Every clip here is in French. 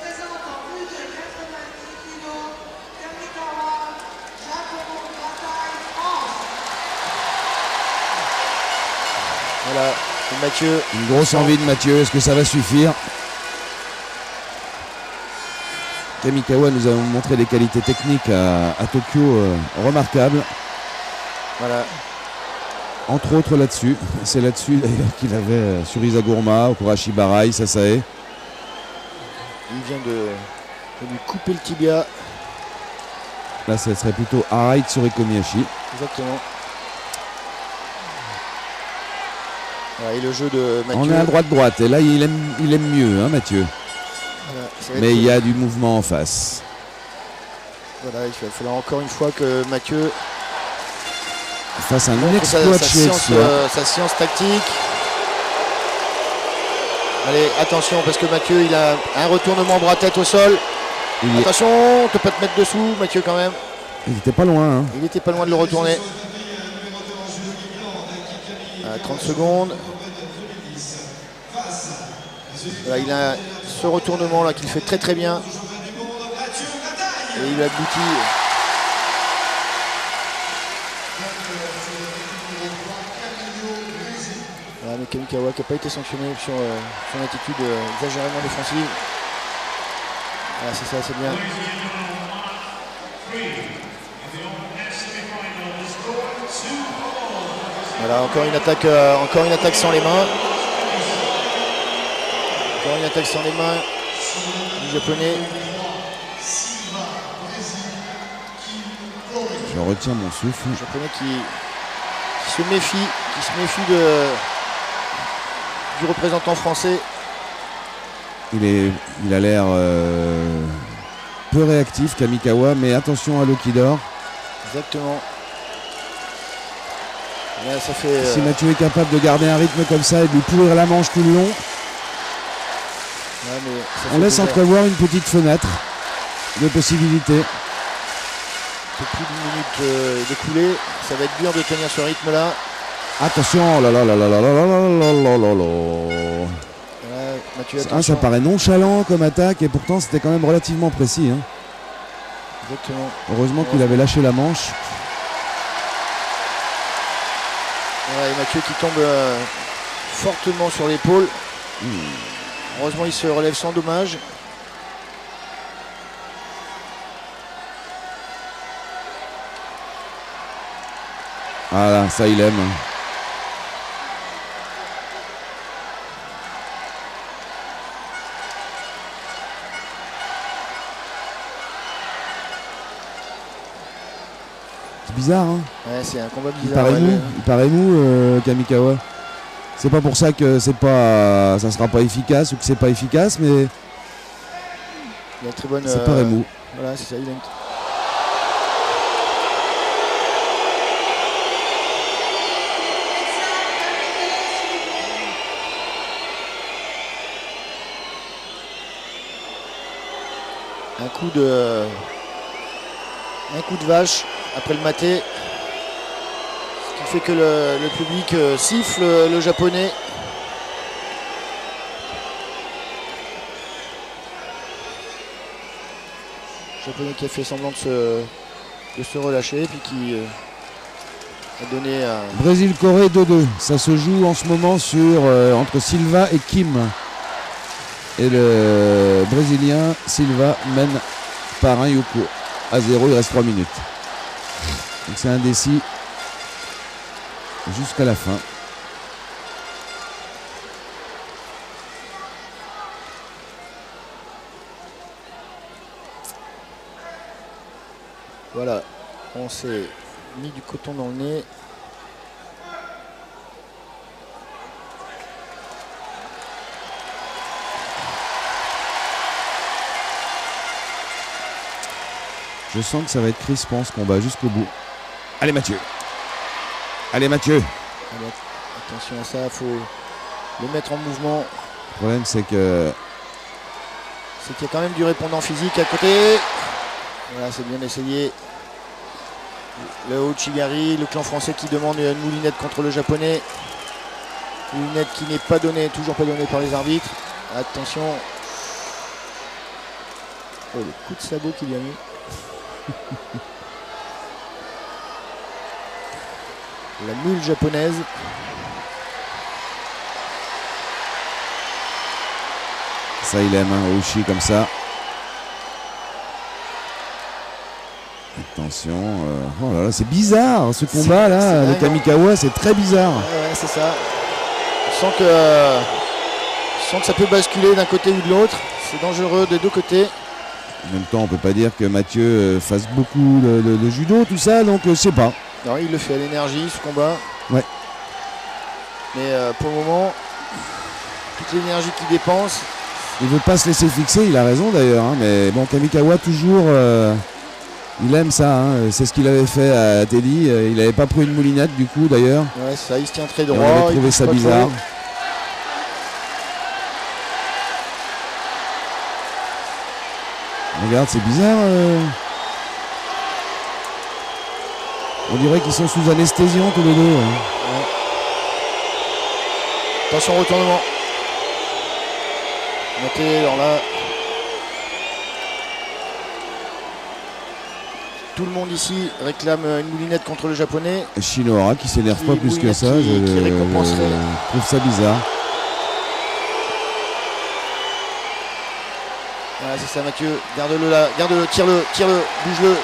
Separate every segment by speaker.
Speaker 1: présente en plus de 90 kilos, Kamikawa, Giacomo Bataille, France.
Speaker 2: Voilà, et Mathieu.
Speaker 3: Une grosse envie de Mathieu, est-ce que ça va suffire? Kamikawa nous a montré des qualités techniques à Tokyo remarquables.
Speaker 2: Voilà.
Speaker 3: Entre autres là-dessus. C'est là-dessus d'ailleurs qu'il avait sur Isagurma, Okurashibarai, Sasae.
Speaker 2: Il vient de lui couper le tibia.
Speaker 3: Là, ça serait plutôt Arai Tsurekomiyashi.
Speaker 2: Exactement. Voilà, et le jeu de Mathieu.
Speaker 3: On est à droite. Et là, il aime mieux, hein, Mathieu.
Speaker 2: Voilà,
Speaker 3: mais il y a du mouvement en face.
Speaker 2: Voilà, il va falloir encore une fois que Mathieu
Speaker 3: fasse un exploit
Speaker 2: sa science tactique. Allez, attention, parce que Mathieu, il a un retournement bras-tête au sol. Attention, on ne peut pas te mettre dessous, Mathieu, quand même.
Speaker 3: Il n'était pas loin. Hein.
Speaker 2: Il n'était pas loin de le retourner. 30 secondes. Voilà, il a ce retournement là qu'il fait très très bien. Et il aboutit. Voilà, mais Kamikawa qui n'a pas été sanctionné sur son attitude exagérément défensive. Voilà, c'est ça, c'est bien. Voilà, encore une attaque sans les mains. Encore une attaque sans les mains du japonais.
Speaker 3: Je retiens mon souffle.
Speaker 2: Le japonais qui se méfie du représentant français.
Speaker 3: Il a l'air peu réactif, Kamikawa, mais attention à l'Okidor.
Speaker 2: Exactement. Là, ça fait,
Speaker 3: si Mathieu est capable de garder un rythme comme ça et de lui pourrir la manche tout le long, on laisse entrevoir une petite fenêtre de possibilités.
Speaker 2: C'est plus d'une minute d'écoulée. Ça va être dur de tenir ce rythme-là.
Speaker 3: Attention, là là là là là là là là là là.
Speaker 2: Mathieu,
Speaker 3: ça paraît nonchalant comme attaque et pourtant c'était quand même relativement précis. Hein.
Speaker 2: Exactement.
Speaker 3: Heureusement qu'il avait lâché la manche.
Speaker 2: Voilà, et Mathieu qui tombe fortement sur l'épaule. Heureusement il se relève sans dommage.
Speaker 3: Voilà, ça il aime. C'est bizarre, hein.
Speaker 2: Ouais, c'est un combat bizarre.
Speaker 3: Il paraît mou, Kamikawa. C'est pas pour ça que ça sera pas efficace ou que c'est pas efficace, mais
Speaker 2: il a très bonne.
Speaker 3: Ça paraît mou.
Speaker 2: Voilà, c'est ça. Il a un coup de vache après le maté, ce qui fait que le public siffle le japonais. Le japonais qui a fait semblant de se relâcher et puis qui a donné un...
Speaker 3: Brésil-Corée 2-2. Ça se joue en ce moment entre Silva et Kim. Et le Brésilien Silva mène par un Yoko à 0, il reste 3 minutes. Donc c'est indécis jusqu'à la fin.
Speaker 2: Voilà, on s'est mis du coton dans le nez.
Speaker 3: Je sens que ça va être crispant ce combat jusqu'au bout. Allez Mathieu. Allez Mathieu.
Speaker 2: Allez, attention à ça, il faut le mettre en mouvement.
Speaker 3: Le problème c'est qu'il
Speaker 2: y a quand même du répondant physique à côté. Voilà, c'est bien essayé. Le Ouchigari, le clan français qui demande une moulinette contre le japonais. Une moulinette qui n'est pas donnée, toujours pas donnée par les arbitres. Attention. Oh, le coup de sabot qu'il y a mis. La mule japonaise.
Speaker 3: Ça, il aime, hein, Oshi comme ça. Attention. Oh là là, c'est bizarre ce combat là.
Speaker 2: c'est
Speaker 3: Le
Speaker 2: dingue,
Speaker 3: Kamikawa, c'est très bizarre.
Speaker 2: Ouais, c'est ça. Je sens que ça peut basculer d'un côté ou de l'autre. C'est dangereux des deux côtés.
Speaker 3: En même temps, on peut pas dire que Mathieu fasse beaucoup de judo, tout ça, donc je sais pas.
Speaker 2: Non, il le fait à l'énergie ce combat.
Speaker 3: Ouais.
Speaker 2: Mais pour le moment, toute l'énergie qu'il dépense.
Speaker 3: Il veut pas se laisser fixer, il a raison d'ailleurs. Hein, mais bon, Kamikawa toujours, il aime ça. Hein, c'est ce qu'il avait fait à Teddy. Il n'avait pas pris une moulinette du coup d'ailleurs.
Speaker 2: Ouais, ça, il se tient très
Speaker 3: Et
Speaker 2: droit.
Speaker 3: on avait
Speaker 2: il
Speaker 3: trouvé
Speaker 2: bouge
Speaker 3: ça
Speaker 2: pas
Speaker 3: bizarre.
Speaker 2: trop.
Speaker 3: Regarde, c'est bizarre. On dirait qu'ils sont sous anesthésion tous les deux. Hein.
Speaker 2: Ouais. Attention au retournement. Notez, alors là. Tout le monde ici réclame une moulinette contre le japonais.
Speaker 3: Et Shinohara qui s'énerve pas plus que ça.
Speaker 2: qui récompenserait.
Speaker 3: Je trouve ça bizarre.
Speaker 2: Voilà, c'est ça Mathieu. Garde-le là, garde-le, tire-le, bouge-le,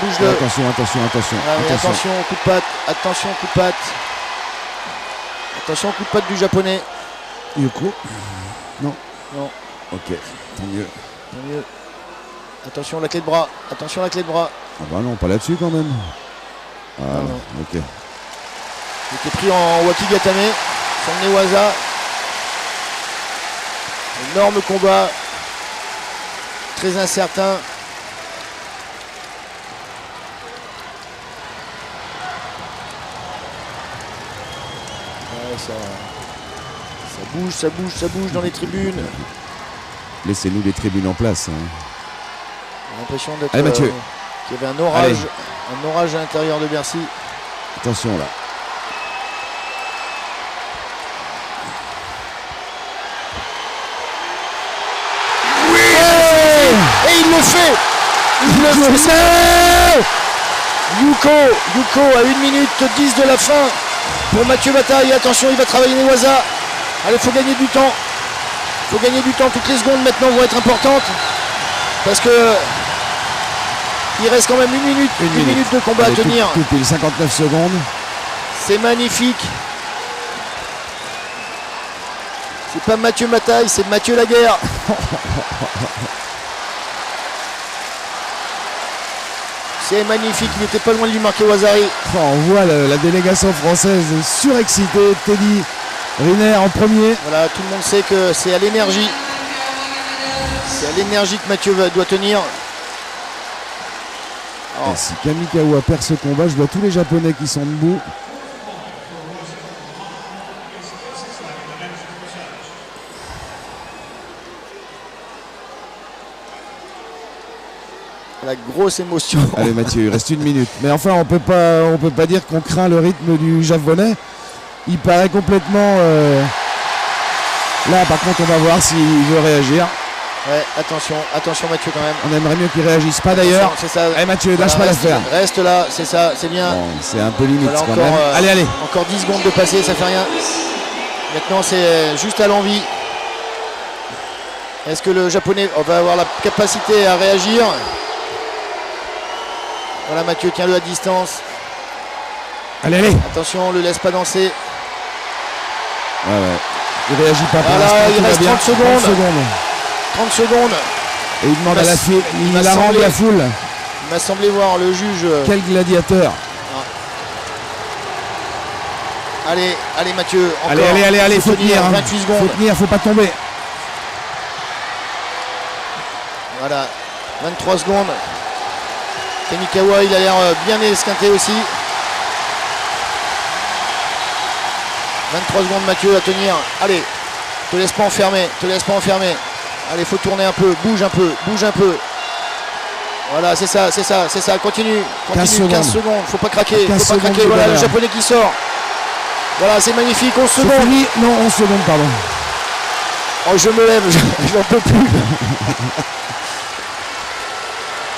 Speaker 2: bouge-le.
Speaker 3: Attention.
Speaker 2: Voilà, mais attention au coup de patte, attention au coup de patte. Attention au coup de patte du japonais.
Speaker 3: Yoko. Non.
Speaker 2: Non.
Speaker 3: Ok, tant mieux.
Speaker 2: Tant mieux. Attention la clé de bras, attention la clé de bras.
Speaker 3: Ah bah non, pas là-dessus quand même. Voilà,
Speaker 2: Non.
Speaker 3: ok.
Speaker 2: Il était pris en wakigatame, son Newaza. Énorme combat. Très incertain. Ouais, ça bouge dans les tribunes.
Speaker 3: Laissez-nous les tribunes en place. Hein.
Speaker 2: J'ai l'impression d'être
Speaker 3: Allez, Mathieu.
Speaker 2: qu'il y avait un orage à l'intérieur de Bercy.
Speaker 3: Attention là.
Speaker 2: Et il le fait. Yuko à 1 minute 10 de la fin pour Mathieu Bataille. Attention, il va travailler Newaza. Allez, il faut gagner du temps. Toutes les secondes maintenant vont être importantes. Parce que il reste quand même 1 minute, une minute de combat à tenir.
Speaker 3: Tout pile 59 secondes.
Speaker 2: C'est magnifique. C'est pas Mathieu Bataille, c'est Mathieu Laguerre. C'est magnifique, il n'était pas loin de lui marquer Wazari.
Speaker 3: Oh, on voit la délégation française surexcitée. Teddy Riner en premier.
Speaker 2: Voilà, tout le monde sait que c'est à l'énergie. C'est à l'énergie que Mathieu doit tenir. Oh.
Speaker 3: Et si Kamikawa perd ce combat, je vois tous les Japonais qui sont debout.
Speaker 2: La grosse émotion.
Speaker 3: Allez Mathieu, il reste 1 minute. Mais enfin, on peut pas dire qu'on craint le rythme du japonais. Il paraît complètement... Là, par contre, on va voir s'il veut réagir.
Speaker 2: Ouais, attention Mathieu quand même.
Speaker 3: On aimerait mieux qu'il réagisse pas d'ailleurs.
Speaker 2: C'est ça.
Speaker 3: Allez Mathieu, lâche pas l'affaire.
Speaker 2: Reste là, c'est ça, c'est bien.
Speaker 3: Bon, c'est un peu limite
Speaker 2: Voilà,
Speaker 3: quand
Speaker 2: encore,
Speaker 3: même. Allez.
Speaker 2: Encore 10 secondes de passer, ça fait rien. Maintenant, c'est juste à l'envie. Est-ce que le japonais va avoir la capacité à réagir? Voilà Mathieu, tiens-le à distance.
Speaker 3: Allez.
Speaker 2: Attention, on le laisse pas danser.
Speaker 3: Ouais. Il réagit pas pour
Speaker 2: Voilà,
Speaker 3: l'instant,
Speaker 2: il
Speaker 3: tout va
Speaker 2: reste
Speaker 3: bien.
Speaker 2: 30 secondes.
Speaker 3: 30 secondes.
Speaker 2: 30 secondes.
Speaker 3: Et il demande à la foule,
Speaker 2: il
Speaker 3: il
Speaker 2: m'a
Speaker 3: la rend
Speaker 2: semblé-
Speaker 3: la foule.
Speaker 2: Il m'a semblé voir le juge.
Speaker 3: Quel gladiateur.
Speaker 2: Allez Mathieu. Encore.
Speaker 3: Allez, faut tenir.
Speaker 2: 28 secondes.
Speaker 3: Faut tenir, faut pas tomber.
Speaker 2: Voilà, 23 secondes. Kamikawa, il a l'air bien esquinté aussi. 23 secondes Mathieu à tenir. Allez, te laisse pas enfermer. Allez, faut tourner un peu, bouge un peu. Voilà, c'est ça. Continue. 15 secondes. Faut pas craquer.
Speaker 3: 15 secondes de
Speaker 2: Voilà, le
Speaker 3: bonheur.
Speaker 2: japonais qui sort. Voilà, c'est magnifique. 11
Speaker 3: C'est
Speaker 2: secondes.
Speaker 3: fini. Non, 11 secondes, pardon.
Speaker 2: Oh, je me lève, j'en peux plus.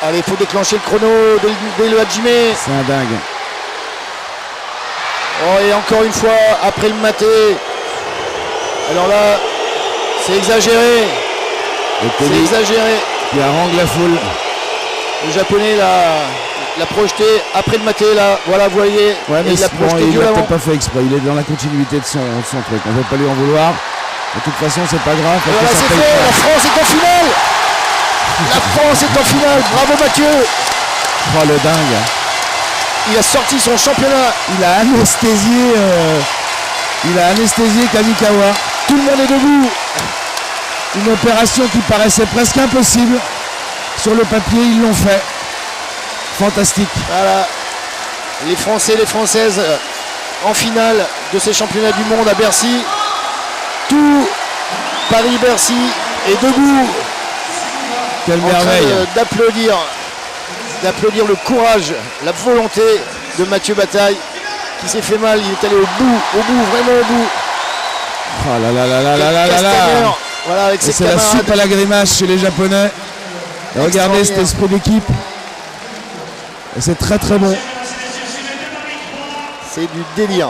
Speaker 2: Allez, il faut déclencher le chrono dès le Hajime.
Speaker 3: C'est un dingue.
Speaker 2: Oh, et encore une fois, après le maté. Alors là, c'est exagéré.
Speaker 3: Et
Speaker 2: C'est
Speaker 3: Tony
Speaker 2: exagéré.
Speaker 3: qui harangue la foule.
Speaker 2: Le japonais l'a projeté après le maté là. Voilà, vous voyez.
Speaker 3: Ouais, mais
Speaker 2: et il l'a
Speaker 3: bon,
Speaker 2: projeté
Speaker 3: il l'a
Speaker 2: violemment.
Speaker 3: peut-être pas fait exprès. Il est dans la continuité de son truc. On ne va pas lui en vouloir. De toute façon, c'est pas grave.
Speaker 2: Et
Speaker 3: parce que
Speaker 2: voilà,
Speaker 3: ça
Speaker 2: c'est
Speaker 3: paye
Speaker 2: fait.
Speaker 3: pas.
Speaker 2: La France est en finale. La France est en finale. Bravo Mathieu.
Speaker 3: Oh, le dingue.
Speaker 2: Il a sorti son championnat.
Speaker 3: Il a anesthésié Kamikawa.
Speaker 2: Tout le monde est debout.
Speaker 3: Une opération qui paraissait presque impossible. Sur le papier, ils l'ont fait. Fantastique.
Speaker 2: Voilà. Les Français, les Françaises en finale de ces championnats du monde à Bercy. Tout Paris-Bercy est debout.
Speaker 3: Quelle
Speaker 2: En train
Speaker 3: merveille.
Speaker 2: d'applaudir le courage, la volonté de Mathieu Bataille qui s'est fait mal. Il est allé au bout, vraiment au bout.
Speaker 3: Oh là là là là là là là
Speaker 2: Castaner,
Speaker 3: là.
Speaker 2: voilà, avec
Speaker 3: Et
Speaker 2: ses
Speaker 3: c'est la
Speaker 2: camarades.
Speaker 3: soupe à la grimace chez les Japonais. Et regardez cet esprit d'équipe. Et c'est très très bon.
Speaker 2: C'est du délire.